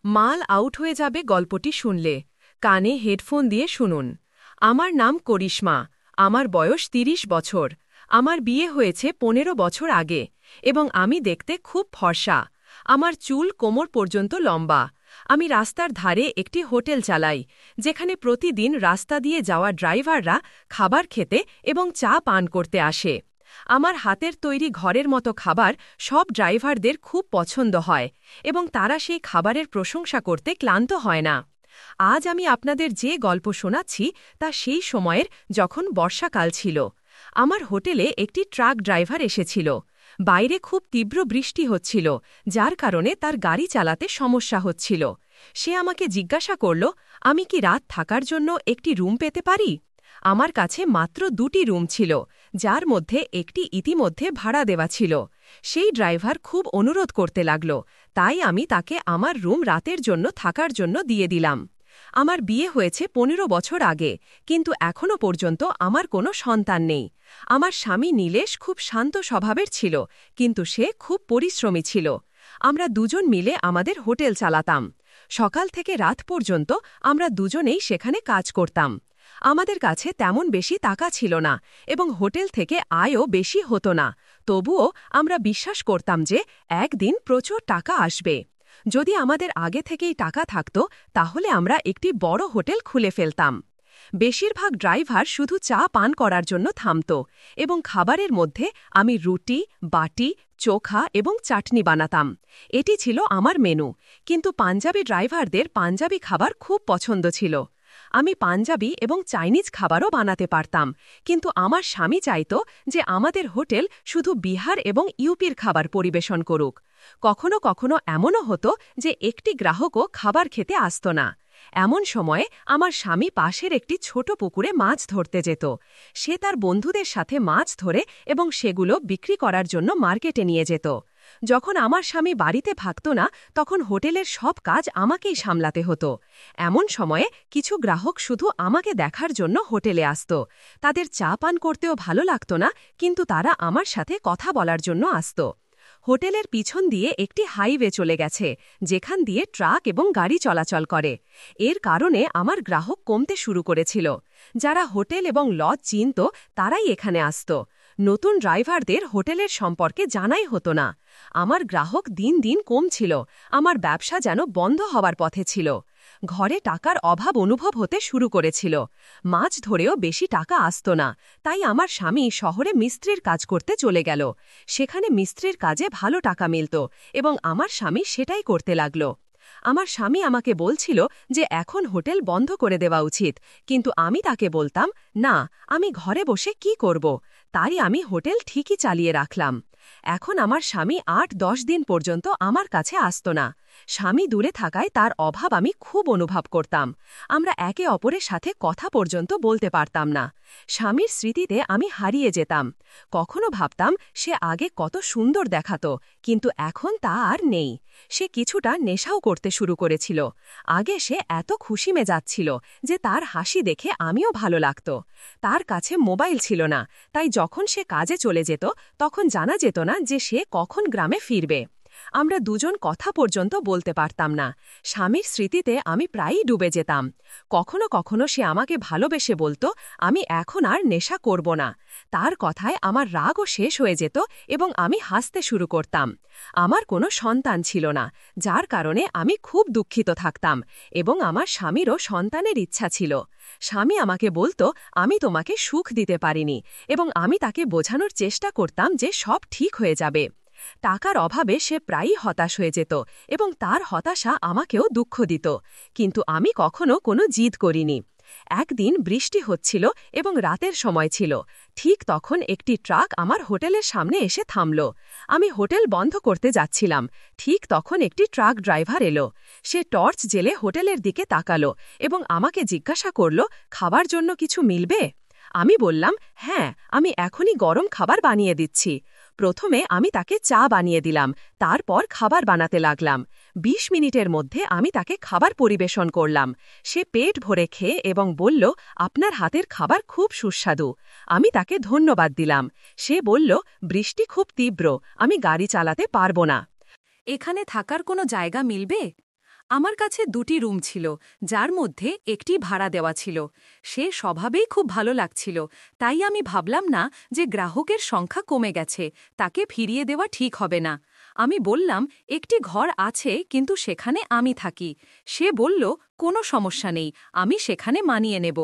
মাল আউট হয়ে যাবে গল্পটি শুনলে কানে হেডফোন দিয়ে শুনুন। আমার নাম করিশ্মা। আমার বয়স ৩০ বছর। আমার বিয়ে হয়েছে ১৫ বছর আগে এবং আমি দেখতে খুব ফর্সা। আমার চুল কোমর পর্যন্ত লম্বা। আমি রাস্তার ধারে একটি হোটেল চালাই, যেখানে প্রতিদিন রাস্তা দিয়ে যাওয়া ড্রাইভাররা খাবার খেতে এবং চা পান করতে আসে। আমার হাতের তৈরি ঘরের মতো খাবার সব ড্রাইভারদের খুব পছন্দ হয় এবং তারা সেই খাবারের প্রশংসা করতে ক্লান্ত হয় না। আজ আমি আপনাদের যে গল্প শোনাচ্ছি তা সেই সময়ের যখন বর্ষাকাল ছিল। আমার হোটেলে একটি ট্রাক ড্রাইভার এসেছিল। বাইরে খুব তীব্র বৃষ্টি হচ্ছিল, যার কারণে তার গাড়ি চালাতে সমস্যা হচ্ছিল। সে আমাকে জিজ্ঞাসা করল, আমি কি রাত থাকার জন্য একটি রুম পেতে পারি? আমার কাছে মাত্র ২টি রুম ছিল, যার মধ্যে একটি ইতিমধ্যে ভাড়া দেওয়া ছিল। সেই ড্রাইভার খুব অনুরোধ করতে লাগল, তাই আমি তাকে আমার রুম রাতের জন্য থাকার জন্য দিয়ে দিলাম। আমার বিয়ে হয়েছে ১৫ বছর আগে, কিন্তু এখনও পর্যন্ত আমার কোনো সন্তান নেই। আমার স্বামী নীলেশ খুব শান্ত স্বভাবের ছিল, কিন্তু সে খুব পরিশ্রমী ছিল। আমরা দুজন মিলে আমাদের হোটেল চালাতাম। সকাল থেকে রাত পর্যন্ত আমরা দুজনেই সেখানে কাজ করতাম। আমাদের কাছে তেমন বেশি টাকা ছিল না এবং হোটেল থেকে আয়ও বেশি হতো না। তবুও আমরা বিশ্বাস করতাম যে একদিন প্রচুর টাকা আসবে। যদি আমাদের আগে থেকেই টাকা থাকত, তাহলে আমরা একটি বড় হোটেল খুলে ফেলতাম। বেশিরভাগ ড্রাইভার শুধু চা পান করার জন্য থামত এবং খাবারের মধ্যে আমি রুটি, বাটি, চোখা এবং চাটনি বানাতাম। এটি ছিল আমার মেনু, কিন্তু পাঞ্জাবি ড্রাইভারদের পাঞ্জাবি খাবার খুব পছন্দ ছিল। আমি পাঞ্জাবি এবং চাইনিজ খাবারও বানাতে পারতাম, কিন্তু আমার স্বামী চাইত যে আমাদের হোটেল শুধু বিহার এবং ইউপির খাবার পরিবেশন করুক। কখনো কখনো এমনও হতো যে একটি গ্রাহকও খাবার খেতে আসত না। এমন সময়ে আমার স্বামী পাশের একটি ছোট পুকুরে মাছ ধরতে যেত। সে তার বন্ধুদের সাথে মাছ ধরে এবং সেগুলো বিক্রি করার জন্য মার্কেটে নিয়ে যেত। যখন আমার স্বামী বাড়িতে থাকত না, তখন হোটেলের সব কাজ আমাকেই সামলাতে হতো। এমন সময়ে কিছু গ্রাহক শুধু আমাকে দেখার জন্য হোটেলে আসত। তাদের চা পান করতেও ভালো লাগত না, কিন্তু তারা আমার সাথে কথা বলার জন্য আসত। হোটেলের পিছন দিয়ে একটি হাইওয়ে চলে গেছে, যেখান দিয়ে ট্রাক এবং গাড়ি চলাচল করে। এর কারণে আমার গ্রাহক কমতে শুরু করেছিল। যারা হোটেল এবং লজ চিনত, তারাই এখানে আসত। নতুন ড্রাইভারদের হোটেলের সম্পর্কে জানাই হতো না। আমার গ্রাহক দিন দিন কমছিল। আমার ব্যবসা যেন বন্ধ হওয়ার পথে ছিল। ঘরে টাকার অভাব অনুভব হতে শুরু করেছিল। মাছ ধরেও বেশি টাকা আসত না, তাই আমার স্বামী শহরে মিস্ত্রির কাজ করতে চলে গেল। সেখানে মিস্ত্রির কাজে ভালো টাকা মিলত এবং আমার স্বামী সেটাই করতে লাগল। আমার স্বামী আমাকে বলছিল যে এখন হোটেল বন্ধ করে দেওয়া উচিত, কিন্তু আমি তাকে বলতাম, না, আমি ঘরে বসে কি করব? তাই আমি হোটেল ঠিকই চালিয়ে রাখলাম। এখন আমার স্বামী ৮-১০ দিন পর্যন্ত আমার কাছে আসত না। স্বামী দূরে থাকায় তার অভাব আমি খুব অনুভব করতাম। আমরা একে অপরের সাথে কথা পর্যন্ত বলতে পারতাম না। স্বামীর স্মৃতিতে আমি হারিয়ে যেতাম। কখনো ভাবতাম সে আগে কত সুন্দর দেখাতো, কিন্তু এখন তা আর নেই। সে কিছুটা নেশাও করতে শুরু করেছিল। আগে সে এত খুশি মেজাচ্ছিল যে তার হাসি দেখে আমিও ভালো লাগত। তার কাছে মোবাইল ছিল না, তাই যখন সে কাজে চলে যেত, তখন জানা যেত না যে সে কখন গ্রামে ফিরবে। আমরা দুজন কথা পর্যন্ত বলতে পারতাম না। স্বামীর স্মৃতিতে আমি প্রায়ই ডুবে যেতাম। কখনো কখনো সে আমাকে ভালোবেসে বলতো, আমি এখন আর নেশা করব না। তার কথায় আমার রাগও শেষ হয়ে যেত এবং আমি হাসতে শুরু করতাম। আমার কোনো সন্তান ছিল না, যার কারণে আমি খুব দুঃখিত থাকতাম এবং আমার স্বামীরও সন্তানের ইচ্ছা ছিল। স্বামী আমাকে বলতো, আমি তোমাকে সুখ দিতে পারিনি, এবং আমি তাকে বোঝানোর চেষ্টা করতাম যে সব ঠিক হয়ে যাবে। টাকার অভাবে সে প্রায়ই হতাশ হয়ে যেত এবং তার হতাশা আমাকেও দুঃখ দিত, কিন্তু আমি কখনো কোনো জিদ করিনি। একদিন বৃষ্টি হচ্ছিল এবং রাতের সময় ছিল। ঠিক তখন একটি ট্রাক আমার হোটেলের সামনে এসে থামল। আমি হোটেল বন্ধ করতে যাচ্ছিলাম। ঠিক তখন একটি ট্রাক ড্রাইভার এলো। সে টর্চ জেলে হোটেলের দিকে তাকালো এবং আমাকে জিজ্ঞাসা করল, খাবার জন্য কিছু মিলবে? আমি বললাম, হ্যাঁ, আমি এখনই গরম খাবার বানিয়ে দিচ্ছি। প্রথমে আমি তাকে চা বানিয়ে দিলাম, তারপর খাবার বানাতে লাগলাম। ২০ মিনিটের মধ্যে আমি তাকে খাবার পরিবেশন করলাম। সে পেট ভরে খেয়ে এবং বলল, আপনার হাতের খাবার খুব সুস্বাদু। আমি তাকে ধন্যবাদ দিলাম। সে বলল, বৃষ্টি খুব তীব্র, আমি গাড়ি চালাতে পারব না। এখানে থাকার কোনো জায়গা মিলবে? আমার কাছে 2টি রুম ছিল, যার মধ্যে একটি ভাড়া দেওয়া ছিল। সে স্বভাবেই খুব ভালো লাগছিল, তাই আমি ভাবলাম না যে গ্রাহকের সংখ্যা কমে গেছে, তাকে ফিরিয়ে দেওয়া ঠিক হবে না। আমি বললাম, একটি ঘর আছে, কিন্তু সেখানে আমি থাকি। সে বলল, কোনো সমস্যা নেই, আমি সেখানে মানিয়ে নেব।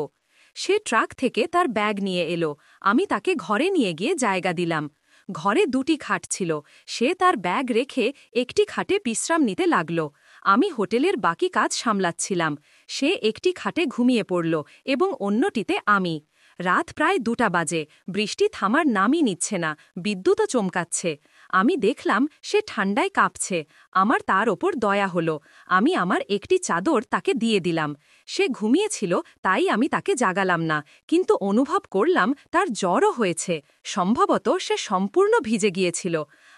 সে ট্রাক থেকে তার ব্যাগ নিয়ে এলো। আমি তাকে ঘরে নিয়ে গিয়ে জায়গা দিলাম। ঘরে 2টি খাট ছিল। সে তার ব্যাগ রেখে একটি খাটে বিশ্রাম নিতে লাগল। আমি হোটেলের বাকি কাজ সামলাচ্ছিলাম। সে একটি খাটে ঘুমিয়ে পড়ল এবং অন্যটিতে আমি। রাত প্রায় 2টা বাজে। বৃষ্টি থামার নামই নিচ্ছে না, বিদ্যুৎও চমকাচ্ছে। আমি দেখলাম সে ঠান্ডায় কাঁপছে। আমার তার ওপর দয়া হলো। আমি আমার একটি চাদর তাকে দিয়ে দিলাম। সে ঘুমিয়েছিল, তাই আমি তাকে জাগালাম না, কিন্তু অনুভব করলাম তার জ্বরও হয়েছে। সম্ভবত সে সম্পূর্ণ ভিজে গিয়েছিল।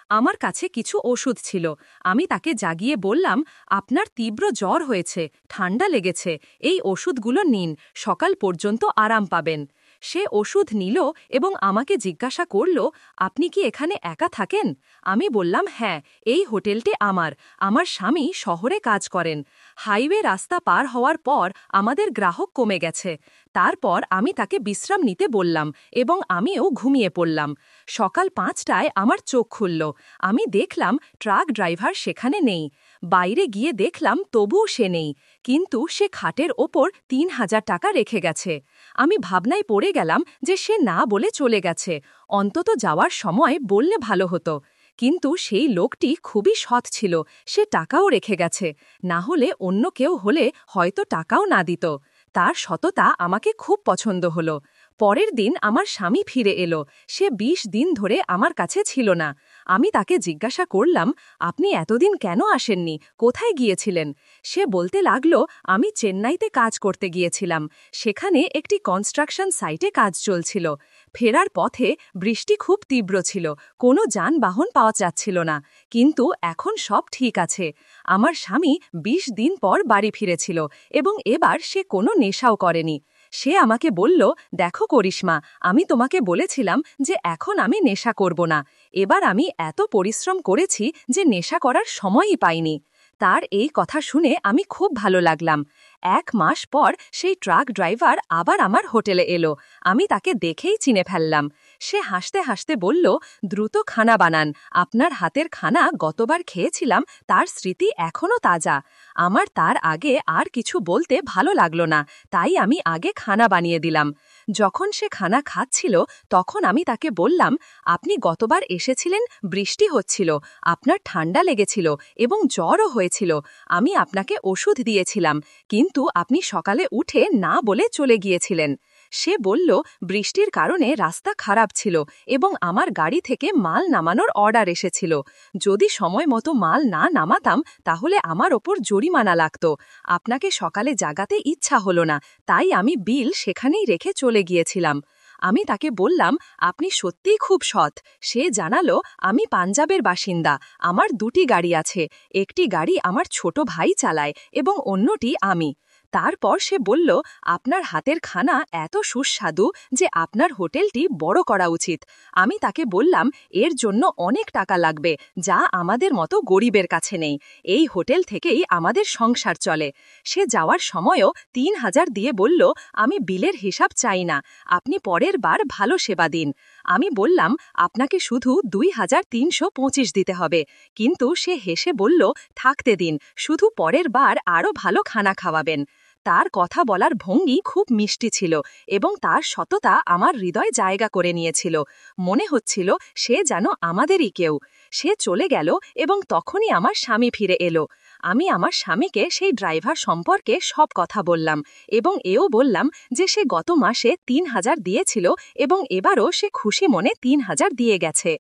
আমার কাছে কিছু ওষুধ ছিল। আমি তাকে জাগিয়ে বললাম, আপনার তীব্র জ্বর হয়েছে, ঠান্ডা লেগেছে, এই ওষুধগুলো নিন, সকাল পর্যন্ত আরাম পাবেন। সে ওষুধ নিল এবং আমাকে জিজ্ঞাসা করল, আপনি কি এখানে একা থাকেন? আমি বললাম, হ্যাঁ, এই হোটেলটি আমার। আমার স্বামী শহরে কাজ করেন। হাইওয়ে রাস্তা পার হওয়ার পর আমাদের গ্রাহক কমে গেছে। তারপর আমি তাকে বিশ্রাম নিতে বললাম এবং আমিও ঘুমিয়ে পড়লাম। সকাল 5টায় আমার চোখ খুলল। আমি দেখলাম ট্রাক ড্রাইভার সেখানে নেই। বাইরে গিয়ে দেখলাম তবুও সে নেই, কিন্তু সে খাটের ওপর 3000 টাকা রেখে গেছে। আমি ভাবনায় পড়ে গেলাম যে সে না বলে চলে গেছে, অন্তত যাওয়ার সময় বললে ভালো হতো। কিন্তু সেই লোকটি খুবই সৎ ছিল, সে টাকাও রেখে গেছে। না হলে অন্য কেউ হলে হয়তো টাকাও না দিত। তার সততা আমাকে খুব পছন্দ হলো। পরের দিন আমার স্বামী ফিরে এলো। সে 20 দিন ধরে আমার কাছে ছিল না। আমি তাকে জিজ্ঞাসা করলাম, আপনি এতদিন কেন আসেননি, কোথায় গিয়েছিলেন? সে বলতে লাগলো, আমি চেন্নাইতে কাজ করতে গিয়েছিলাম। সেখানে একটি কনস্ট্রাকশন সাইটে কাজ চলছিল। ফেরার পথে বৃষ্টি খুব তীব্র ছিল, কোনো যানবাহন পাওয়া যাচ্ছিল না। কিন্তু এখন সব ঠিক আছে। আমার স্বামী 20 দিন পর বাড়ি ফিরেছিল এবং এবার সে কোনো নেশাও করেনি। সে আমাকে বলল, দেখো করিশ্মা, আমি তোমাকে বলেছিলাম যে এখন আমি নেশা করব না। এবার আমি এত পরিশ্রম করেছি যে নেশা করার সময়ই পাইনি। তার এই কথা শুনে আমি খুব ভালো লাগলাম। 1 মাস পর সেই ট্রাক ড্রাইভার আবার আমার হোটেলে এলো। আমি তাকে দেখেই চিনে ফেললাম। সে হাসতে হাসতে বলল, দ্রুত খানা বানান, আপনার হাতের খানা গতবার খেয়েছিলাম, তার স্মৃতি এখনও তাজা। আমার তার আগে আর কিছু বলতে ভালো লাগলো না, তাই আমি আগে খানা বানিয়ে দিলাম। যখন সে খানা খাচ্ছিল তখন আমি তাকে বললাম, আপনি গতবার এসেছিলেন, বৃষ্টি হচ্ছিল, আপনার ঠান্ডা লেগেছিল এবং জ্বরও হয়েছিল। আমি আপনাকে ওষুধ দিয়েছিলাম, কিন্তু আপনি সকালে উঠে না বলে চলে গিয়েছিলেন। সে বলল, বৃষ্টির কারণে রাস্তা খারাপ ছিল এবং আমার গাড়ি থেকে মাল নামানোর অর্ডার এসেছিল। যদি সময় মতো মাল না নামাতাম তাহলে আমার ওপর জরিমানা লাগত। আপনাকে সকালে জাগাতে ইচ্ছা হলো না, তাই আমি বিল সেখানেই রেখে চলে গিয়েছিলাম। আমি তাকে বললাম, আপনি সত্যিই খুব সৎ। সে জানালো, আমি পাঞ্জাবের বাসিন্দা, আমার 2টি গাড়ি আছে, একটি গাড়ি আমার ছোট ভাই চালায় এবং অন্যটি আমি। তারপর সে বলল, আপনার হাতের খানা এত সুস্বাদু যে আপনার হোটেলটি বড় করা উচিত। আমি তাকে বললাম, এর জন্য অনেক টাকা লাগবে, যা আমাদের মতো গরিবের কাছে নেই। এই হোটেল থেকেই আমাদের সংসার চলে। সে যাওয়ার সময়ও 3000 দিয়ে বলল, আমি বিলের হিসাব চাই না, আপনি পরের বার ভালো সেবা দিন। আমি বললাম, আপনাকে শুধু 2325 দিতে হবে। কিন্তু সে হেসে বলল, থাকতে দিন, শুধু পরের বার আরও ভালো খানা খাওয়াবেন। তার কথা বলার ভঙ্গি খুব মিষ্টি ছিল এবং তার সততা আমার হৃদয় জায়গা করে নিয়েছিল। মনে হচ্ছিল সে যেন আমাদেরই কেউ। সে চলে গেল এবং তখনই আমার স্বামী ফিরে এলো। আমি আমার স্বামীকে সেই ড্রাইভার সম্পর্কে সব কথা বললাম এবং এও বললাম যে সে গত মাসে 3000 দিয়েছিল এবং এবারও সে খুশি মনে 3000 দিয়ে গেছে।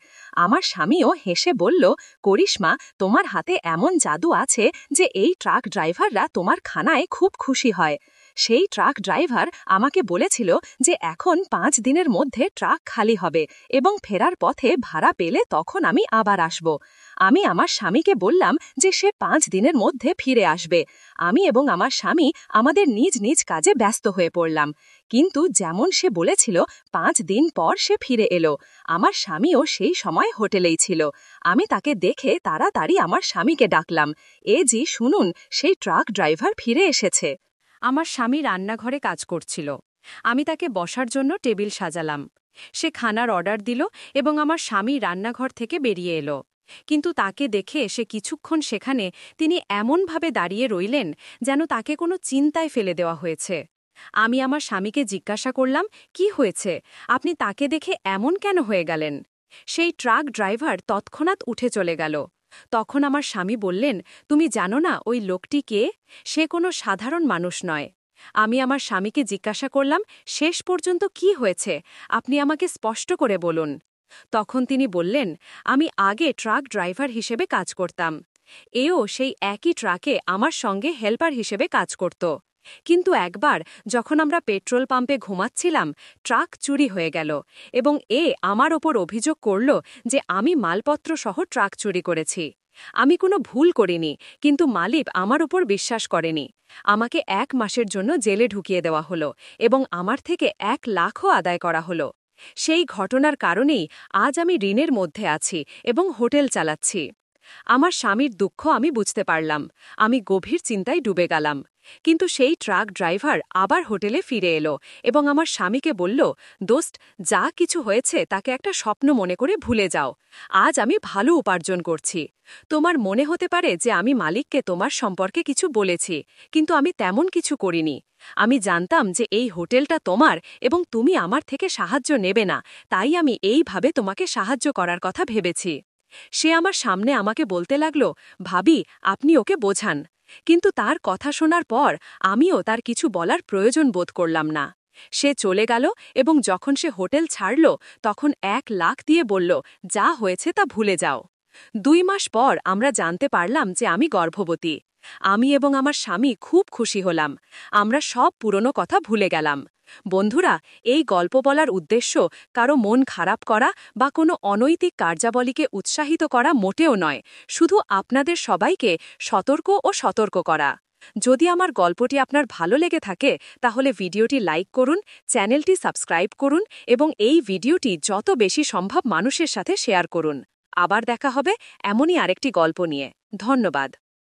আমার স্বামীও হেসে বলল, করিশ্মা, তোমার হাতে এমন জাদু আছে যে এই ট্রাক ড্রাইভাররা তোমার খানায় খুব খুশি হয়। সেই ট্রাক ড্রাইভার আমাকে বলেছিল যে এখন 5 দিনের মধ্যে ট্রাক খালি হবে এবং ফেরার পথে ভাড়া পেলে তখন আমি আবার আসব। আমি আমার স্বামীকে বললাম যে সে 5 দিনের মধ্যে ফিরে আসবে। আমি এবং আমার স্বামী আমাদের নিজ নিজ কাজে ব্যস্ত হয়ে পড়লাম। কিন্তু যেমন সে বলেছিল 5 দিন পর সে ফিরে এলো। আমার স্বামীও সেই সময় হোটেলেই ছিল। আমি তাকে দেখে তাড়াতাড়ি আমার স্বামীকে ডাকলাম, জি শুনুন, সেই ট্রাক ড্রাইভার ফিরে এসেছে। আমার স্বামী রান্নাঘরে কাজ করছিল। আমি তাকে বসার জন্য টেবিল সাজালাম। সে খানার অর্ডার দিল এবং আমার স্বামী রান্নাঘর থেকে বেরিয়ে এলো। কিন্তু তাকে দেখে সে কিছুক্ষণ সেখানে তিনি এমনভাবে দাঁড়িয়ে রইলেন যেন তাকে কোনো চিন্তায় ফেলে দেওয়া হয়েছে। আমি আমার স্বামীকে জিজ্ঞাসা করলাম, কি হয়েছে, আপনি তাকে দেখে এমন কেন হয়ে গেলেন? সেই ট্রাক ড্রাইভার তৎক্ষণাৎ উঠে চলে গেল। তখন আমার স্বামী বললেন, তুমি জানো না ওই লোকটি কে? সে কোনো সাধারণ মানুষ নয়। আমি আমার স্বামীকে জিজ্ঞাসা করলাম, শেষ পর্যন্ত কি হয়েছে, আপনি আমাকে স্পষ্ট করে বলুন। তখন তিনি বললেন, আমি আগে ট্রাক ড্রাইভার হিসেবে কাজ করতাম। এও সেই একই ট্রাকে আমার সঙ্গে হেল্পার হিসেবে কাজ করত। কিন্তু একবার যখন আমরা পেট্রোল পাম্পে ঘুমাচ্ছিলাম, ট্রাক চুরি হয়ে গেল এবং আমার ওপর অভিযোগ করল যে আমি মালপত্র সহ ট্রাক চুরি করেছি। আমি কোনো ভুল করিনি, কিন্তু মালিক আমার উপর বিশ্বাস করেনি। আমাকে 1 মাসের জন্য জেলে ঢুকিয়ে দেওয়া হলো এবং আমার থেকে 1 লাখও আদায় করা হলো। সেই ঘটনার কারণেই আজ আমি ঋণের মধ্যে আছি এবং হোটেল চালাচ্ছি। আমার স্বামীর দুঃখ আমি বুঝতে পারলাম। আমি গভীর চিন্তায় ডুবে গেলাম। কিন্তু সেই ট্রাক ড্রাইভার আবার হোটেলে ফিরে এলো এবং আমার স্বামীকে বলল, দোস্ত, যা কিছু হয়েছে তাকে একটা স্বপ্ন মনে করে ভুলে যাও। আজ আমি ভালো উপার্জন করছি। তোমার মনে হতে পারে যে আমি মালিককে তোমার সম্পর্কে কিছু বলেছি, কিন্তু আমি তেমন কিছু করিনি। আমি জানতাম যে এই হোটেলটা তোমার এবং তুমি আমার থেকে সাহায্য নেবে না, তাই আমি এইভাবে তোমাকে সাহায্য করার কথা ভেবেছি। সে আমার সামনে আমাকে বলতে লাগল, ভাবি, আপনি ওকে বোঝান। কিন্তু তার কথা শোনার পর আমিও তার কিছু বলার প্রয়োজন বোধ করলাম না। সে চলে গেল এবং যখন সে হোটেল ছাড়ল তখন 1 লাখ দিয়ে বলল, যা হয়েছে তা ভুলে যাও। 2 মাস পর আমরা জানতে পারলাম যে আমি গর্ভবতী। আমি এবং আমার স্বামী খুব খুশি হলাম। আমরা সব পুরনো কথা ভুলে গেলাম। বন্ধুরা, এই গল্প বলার উদ্দেশ্য কারো মন খারাপ করা বা কোনো অনৈতিক কার্যাবলীকে উৎসাহিত করা মোটেও নয়, শুধু আপনাদের সবাইকে সতর্ক করা। যদি আমার গল্পটি আপনার ভালো লেগে থাকে তাহলে ভিডিওটি লাইক করুন, চ্যানেলটি সাবস্ক্রাইব করুন এবং এই ভিডিওটি যত বেশি সম্ভব মানুষের সাথে শেয়ার করুন। আবার দেখা হবে এমনই আরেকটি গল্প নিয়ে। ধন্যবাদ।